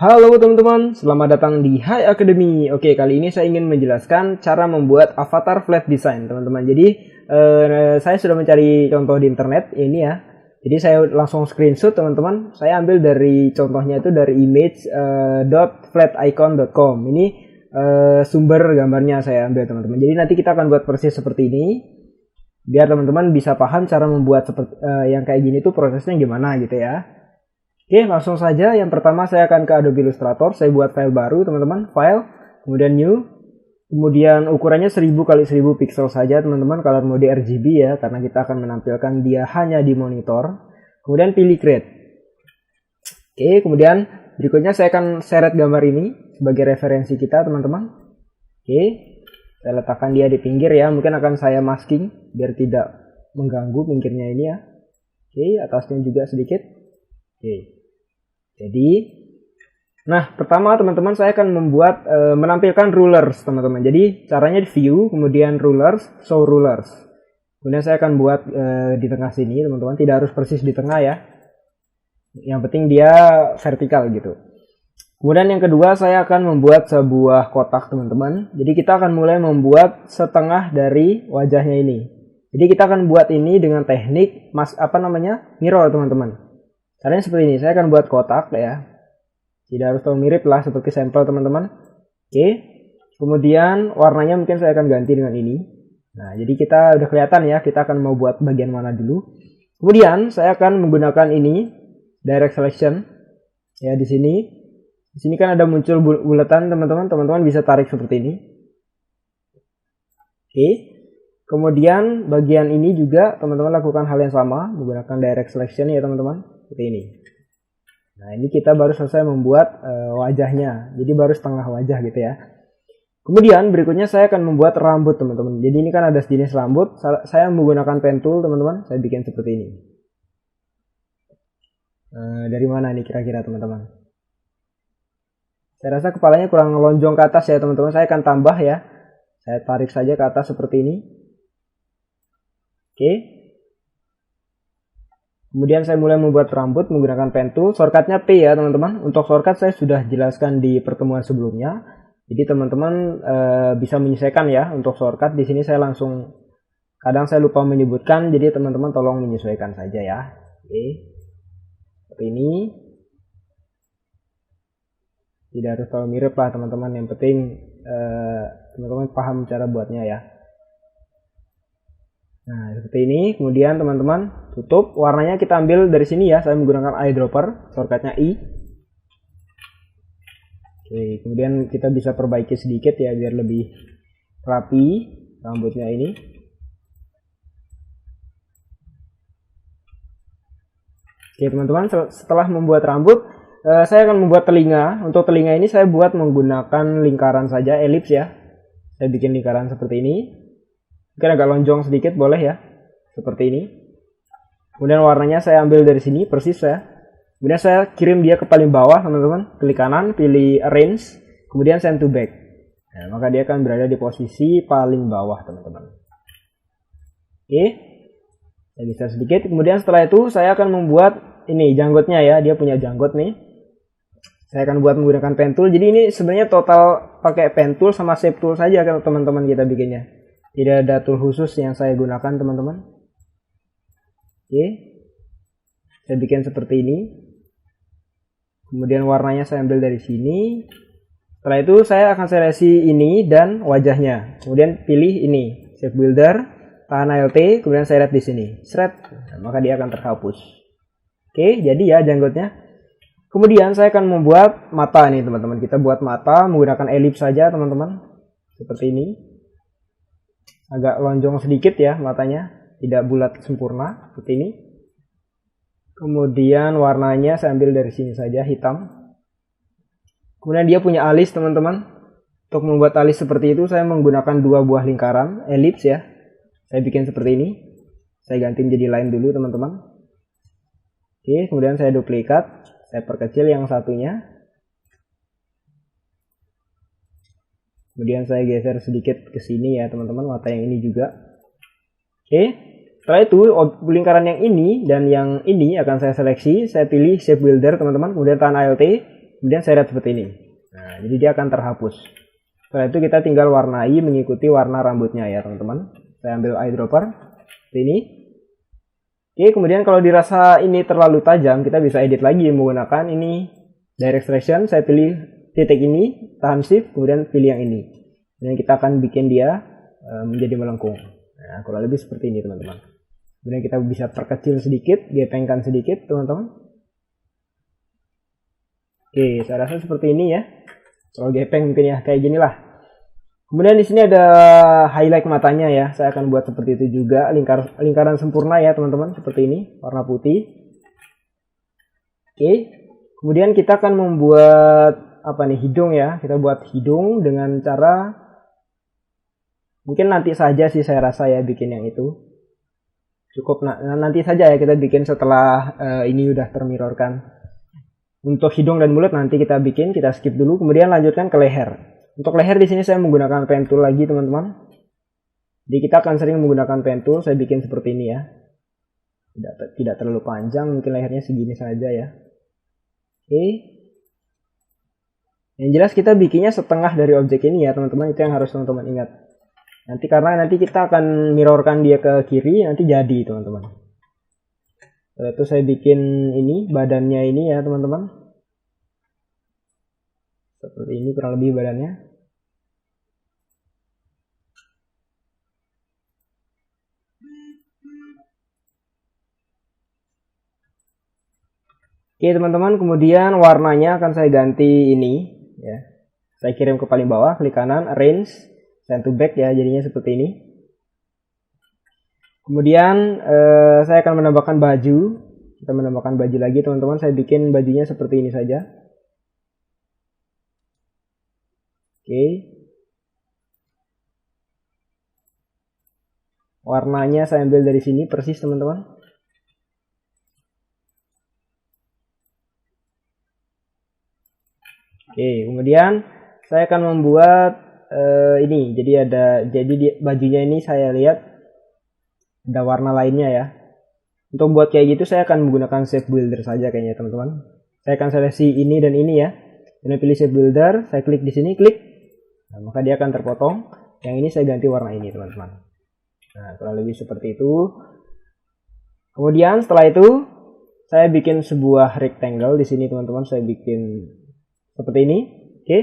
Halo teman-teman, selamat datang di Hai Academy. Oke, kali ini saya ingin menjelaskan cara membuat avatar flat design, teman-teman. Jadi, saya sudah mencari contoh di internet ini ya. Jadi saya langsung screenshot, teman-teman. Saya ambil dari contohnya itu dari image.flaticon.com. Ini sumber gambarnya saya ambil, teman-teman. Jadi nanti kita akan buat persis seperti ini, biar teman-teman bisa paham cara membuat seperti yang kayak gini tuh prosesnya gimana gitu ya. Oke, langsung saja. Yang pertama saya akan ke Adobe Illustrator. Saya buat file baru, teman-teman. File, kemudian new. Kemudian ukurannya 1000 x 1000 pixel saja, teman-teman. Color mode RGB ya, karena kita akan menampilkan dia hanya di monitor. Kemudian pilih create. Oke, kemudian berikutnya saya akan seret gambar ini sebagai referensi kita, teman-teman. Oke, saya letakkan dia di pinggir ya. Mungkin akan saya masking biar tidak mengganggu pinggirnya ini ya. Oke, atasnya juga sedikit. Oke. Jadi, nah pertama teman-teman saya akan membuat menampilkan rulers, teman-teman. Jadi caranya di view, kemudian rulers, show rulers. Kemudian saya akan buat di tengah sini, teman-teman. Tidak harus persis di tengah ya. Yang penting dia vertikal gitu. Kemudian yang kedua saya akan membuat sebuah kotak, teman-teman. Jadi kita akan mulai membuat setengah dari wajahnya ini. Jadi kita akan buat ini dengan teknik mirror, teman-teman. Caranya seperti ini, saya akan buat kotak ya. Tidak harus terlalu mirip lah seperti sampel, teman-teman. Oke. Kemudian warnanya mungkin saya akan ganti dengan ini. Nah, jadi kita udah kelihatan ya, kita akan mau buat bagian mana dulu. Kemudian saya akan menggunakan ini, direct selection. Ya, di sini. Di sini kan ada muncul bulatan, teman-teman. Teman-teman bisa tarik seperti ini. Oke. Kemudian bagian ini juga teman-teman lakukan hal yang sama, menggunakan direct selection ya, teman-teman. Seperti ini. Nah, ini kita baru selesai membuat wajahnya. Jadi baru setengah wajah gitu ya. Kemudian berikutnya saya akan membuat rambut, teman-teman. Jadi ini kan ada jenis rambut. Saya menggunakan pen tool, teman-teman. Saya bikin seperti ini. Dari mana nih kira-kira, teman-teman? Saya rasa kepalanya kurang lonjong ke atas ya, teman-teman. Saya akan tambah ya. Saya tarik saja ke atas seperti ini. Oke. Kemudian saya mulai membuat rambut menggunakan pen tool. Shortcutnya P ya, teman-teman. Untuk shortcut saya sudah jelaskan di pertemuan sebelumnya. Jadi teman-teman bisa menyesuaikan ya untuk shortcut. Di sini saya langsung, kadang saya lupa menyebutkan. Jadi teman-teman tolong menyesuaikan saja ya. Oke. Seperti ini. Tidak harus terlalu mirip lah, teman-teman. Yang penting teman-teman paham cara buatnya ya. Nah, seperti ini. Kemudian teman-teman tutup. Warnanya kita ambil dari sini ya. Saya menggunakan eyedropper. Shortcutnya I. Oke, kemudian kita bisa perbaiki sedikit ya biar lebih rapi rambutnya ini. Oke, teman-teman, setelah membuat rambut, saya akan membuat telinga. Untuk telinga ini saya buat menggunakan lingkaran saja, elips ya. Saya bikin lingkaran seperti ini. Mungkin agak lonjong sedikit, boleh ya. Seperti ini. Kemudian warnanya saya ambil dari sini, persis ya. Kemudian saya kirim dia ke paling bawah, teman-teman. Klik kanan, pilih arrange. Kemudian send to back. Nah, maka dia akan berada di posisi paling bawah, teman-teman. Oke. Saya bisa sedikit. Kemudian setelah itu saya akan membuat ini, janggutnya ya. Dia punya janggut nih. Saya akan buat menggunakan pen tool. Jadi ini sebenarnya total pakai pen tool sama shape tool saja kalau teman-teman kita bikinnya. Tidak ada tool khusus yang saya gunakan, teman-teman. Oke. Saya bikin seperti ini. Kemudian warnanya saya ambil dari sini. Setelah itu saya akan seleksi ini dan wajahnya. Kemudian pilih ini, shape builder, tahan Alt, kemudian seret di sini. Seret, maka dia akan terhapus. Oke, jadi ya janggutnya. Kemudian saya akan membuat mata nih, teman-teman. Kita buat mata menggunakan elips saja, teman-teman. Seperti ini. Agak lonjong sedikit ya matanya, tidak bulat sempurna seperti ini. Kemudian warnanya saya ambil dari sini saja, hitam. Kemudian dia punya alis, teman-teman. Untuk membuat alis seperti itu saya menggunakan dua buah lingkaran elips ya. Saya bikin seperti ini. Saya ganti menjadi line dulu, teman-teman. Oke, kemudian saya duplikat, saya perkecil yang satunya. Kemudian saya geser sedikit ke sini ya, teman-teman, mata yang ini juga. Oke. Setelah itu lingkaran yang ini dan yang ini akan saya seleksi. Saya pilih shape builder, teman-teman. Kemudian tahan Alt. kemudian saya lihat seperti ini. Nah, jadi dia akan terhapus. Setelah itu kita tinggal warnai mengikuti warna rambutnya ya teman-teman. Saya ambil eyedropper seperti ini. Oke, kemudian kalau dirasa ini terlalu tajam, kita bisa edit lagi menggunakan ini direct selection. Saya pilih titik ini, tahan shift, kemudian pilih yang ini. Dan kita akan bikin dia menjadi melengkung. Nah, kurang lebih seperti ini teman-teman. Kemudian kita bisa perkecil sedikit, gepengkan sedikit teman-teman. Oke, saya rasa seperti ini ya. Kalau gepeng mungkin ya kayak gini lah. Kemudian di sini ada highlight matanya ya. Saya akan buat seperti itu juga, lingkaran sempurna ya teman-teman, seperti ini, warna putih. Oke. Kemudian kita akan membuat apa nih, hidung ya. Kita buat hidung dengan cara mungkin nanti saja sih saya rasa ya bikin yang itu. Cukup nanti saja ya kita bikin setelah ini udah termirrorkan. Untuk hidung dan mulut nanti kita bikin, kita skip dulu, kemudian lanjutkan ke leher. Untuk leher di sini saya menggunakan pen tool lagi teman-teman. Jadi kita akan sering menggunakan pen tool. Saya bikin seperti ini ya. Tidak terlalu panjang, mungkin lehernya segini saja ya. Oke. Yang jelas kita bikinnya setengah dari objek ini ya teman-teman. Itu yang harus teman-teman ingat. Karena nanti kita akan mirrorkan dia ke kiri, nanti jadi teman-teman. Setelah itu saya bikin ini badannya ini ya teman-teman. Seperti ini kurang lebih badannya. Oke teman-teman, kemudian warnanya akan saya ganti ini ya. Saya kirim ke paling bawah, klik kanan, arrange, send to back ya, jadinya seperti ini. Kemudian saya akan menambahkan baju. Kita menambahkan baju lagi teman-teman. Saya bikin bajunya seperti ini saja. Oke. Warnanya saya ambil dari sini persis teman-teman. Oke, kemudian saya akan membuat ini. Jadi bajunya ini saya lihat ada warna lainnya ya. Untuk buat kayak gitu saya akan menggunakan shape builder saja kayaknya teman-teman. Saya akan seleksi ini dan ini ya. Kemudian pilih shape builder, saya klik di sini, klik. Nah, maka dia akan terpotong. Yang ini saya ganti warna ini teman-teman. Nah, kurang lebih seperti itu. Kemudian setelah itu saya bikin sebuah rectangle di sini teman-teman. Saya bikin seperti ini. Oke.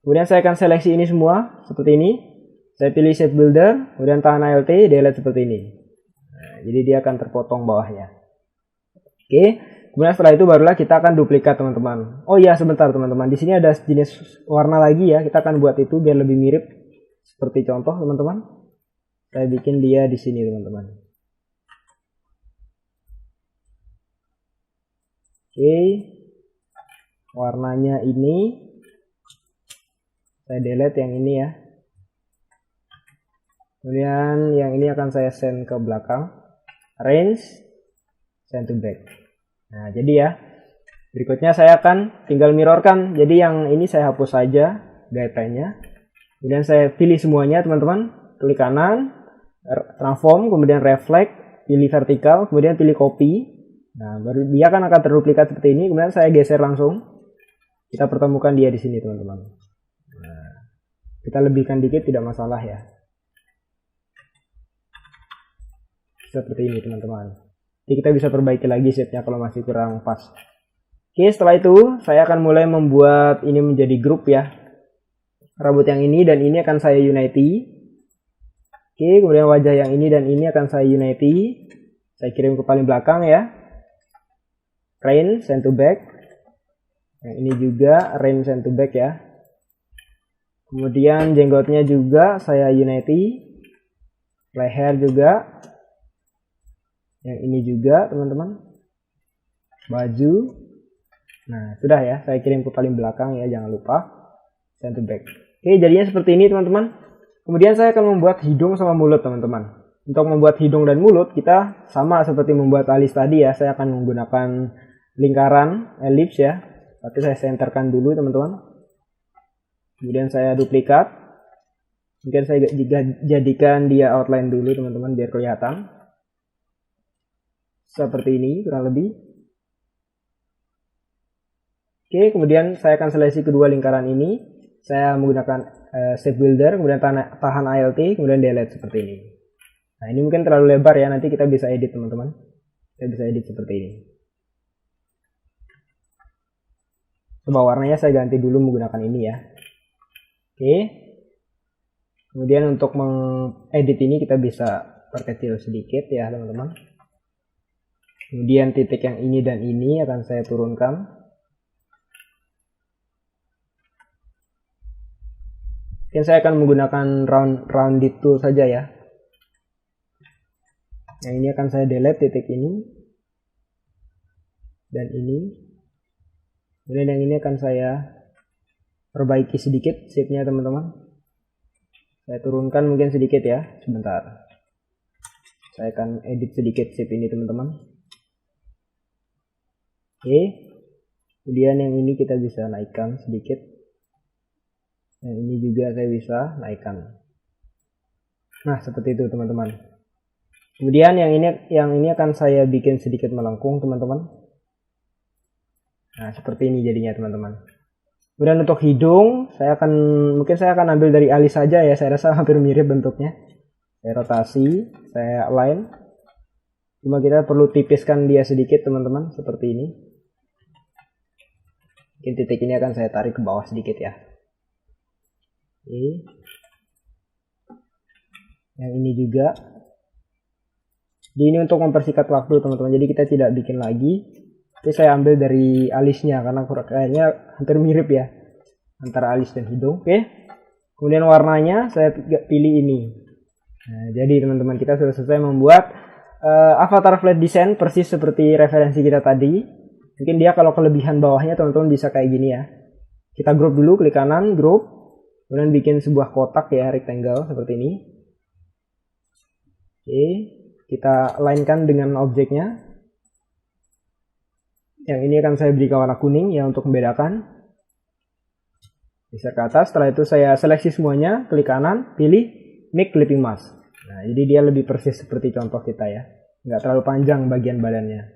Kemudian saya akan seleksi ini semua seperti ini. Saya pilih shape builder, kemudian tahan Alt, delete seperti ini. Nah, jadi dia akan terpotong bawahnya. Oke. Kemudian setelah itu barulah kita akan duplikat teman-teman. Oh iya sebentar teman-teman. Di sini ada jenis warna lagi ya. Kita akan buat itu biar lebih mirip. Seperti contoh teman-teman. Saya bikin dia di sini teman-teman. Oke. Warnanya ini. Saya delete yang ini ya. Kemudian yang ini akan saya send ke belakang. Arrange. Send to back. Nah, jadi ya, berikutnya saya akan tinggal mirrorkan. Jadi yang ini saya hapus saja guideline-nya. Kemudian saya pilih semuanya, teman-teman. Klik kanan, transform, kemudian reflect, pilih vertikal, kemudian pilih copy. Nah, baru dia akan terduplikat seperti ini. Kemudian saya geser langsung. Kita pertemukan dia di sini, teman-teman. Nah, kita lebihkan dikit, tidak masalah ya. Seperti ini, teman-teman. Jadi kita bisa perbaiki lagi shape-nya kalau masih kurang pas. Oke, setelah itu saya akan mulai membuat ini menjadi grup ya. Rambut yang ini dan ini akan saya unity. Oke, kemudian wajah yang ini dan ini akan saya unity. Saya kirim ke paling belakang ya. Rain, send to back. Yang ini juga rain, send to back ya. Kemudian jenggotnya juga saya unity. Leher juga. Yang ini juga teman-teman. Baju. Nah sudah ya, saya kirim ke paling belakang ya, jangan lupa. Send to back. Oke, jadinya seperti ini teman-teman. Kemudian saya akan membuat hidung sama mulut teman-teman. Untuk membuat hidung dan mulut kita sama seperti membuat alis tadi ya. Saya akan menggunakan lingkaran elips ya. Tapi saya senterkan dulu teman-teman. Kemudian saya duplikat. Mungkin saya jadikan dia outline dulu teman-teman biar kelihatan. Seperti ini kurang lebih. Oke, kemudian saya akan seleksi kedua lingkaran ini. Saya menggunakan shape builder, kemudian tahan alt, kemudian delete seperti ini. Nah, ini mungkin terlalu lebar ya, nanti kita bisa edit teman-teman. Kita bisa edit seperti ini. Coba warnanya saya ganti dulu menggunakan ini ya. Oke. Kemudian untuk mengedit ini kita bisa perkecil sedikit ya teman-teman. Kemudian titik yang ini dan ini akan saya turunkan. Mungkin saya akan menggunakan rounded tool saja ya. Yang ini akan saya delete titik ini dan ini. Kemudian yang ini akan saya perbaiki sedikit shape-nya teman-teman. Saya turunkan mungkin sedikit ya, sebentar. Saya akan edit sedikit shape ini teman-teman. Oke. Kemudian yang ini kita bisa naikkan sedikit. Yang ini juga saya bisa naikkan. Nah, seperti itu teman-teman. Kemudian yang ini akan saya bikin sedikit melengkung teman-teman. Nah, seperti ini jadinya teman-teman. Kemudian untuk hidung, mungkin saya akan ambil dari alis saja ya. Saya rasa hampir mirip bentuknya. Saya rotasi, saya align. Cuma kita perlu tipiskan dia sedikit teman-teman, seperti ini. Mungkin titik ini akan saya tarik ke bawah sedikit ya. Oke. Yang ini juga. Jadi ini untuk mempersingkat waktu teman-teman. Jadi kita tidak bikin lagi. Tapi saya ambil dari alisnya karena kayaknya hampir mirip ya antara alis dan hidung. Oke. Kemudian warnanya saya pilih ini. Nah, jadi teman-teman kita sudah selesai membuat avatar flat design persis seperti referensi kita tadi. Mungkin dia kalau kelebihan bawahnya teman-teman bisa kayak gini ya. Kita group dulu, klik kanan, group. Kemudian bikin sebuah kotak ya, rectangle seperti ini. Oke, kita lainkan dengan objeknya. Yang ini akan saya berikan warna kuning ya untuk membedakan. Bisa ke atas, setelah itu saya seleksi semuanya, klik kanan, pilih make clipping mask. Nah, jadi dia lebih persis seperti contoh kita ya. Nggak terlalu panjang bagian badannya.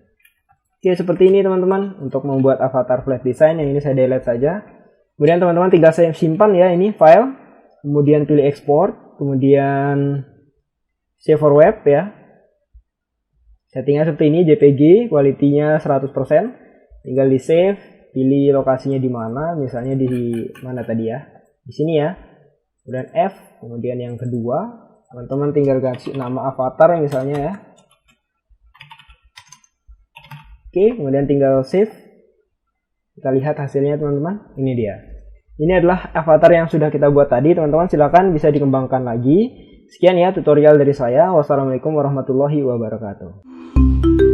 Oke, seperti ini teman-teman untuk membuat avatar flat design. Yang ini saya delete saja. Kemudian teman-teman tinggal saya simpan ya ini file, kemudian pilih export, kemudian save for web ya. Settingnya seperti ini, JPG, kualitinya 100%. Tinggal di save, pilih lokasinya di mana, misalnya di mana tadi ya, di sini ya. Kemudian F, kemudian yang kedua, teman-teman tinggal kasih nama avatar misalnya ya. Oke, kemudian tinggal save. Kita lihat hasilnya teman-teman, ini dia. Ini adalah avatar yang sudah kita buat tadi, teman-teman silakan bisa dikembangkan lagi. Sekian ya tutorial dari saya. Wassalamualaikum warahmatullahi wabarakatuh.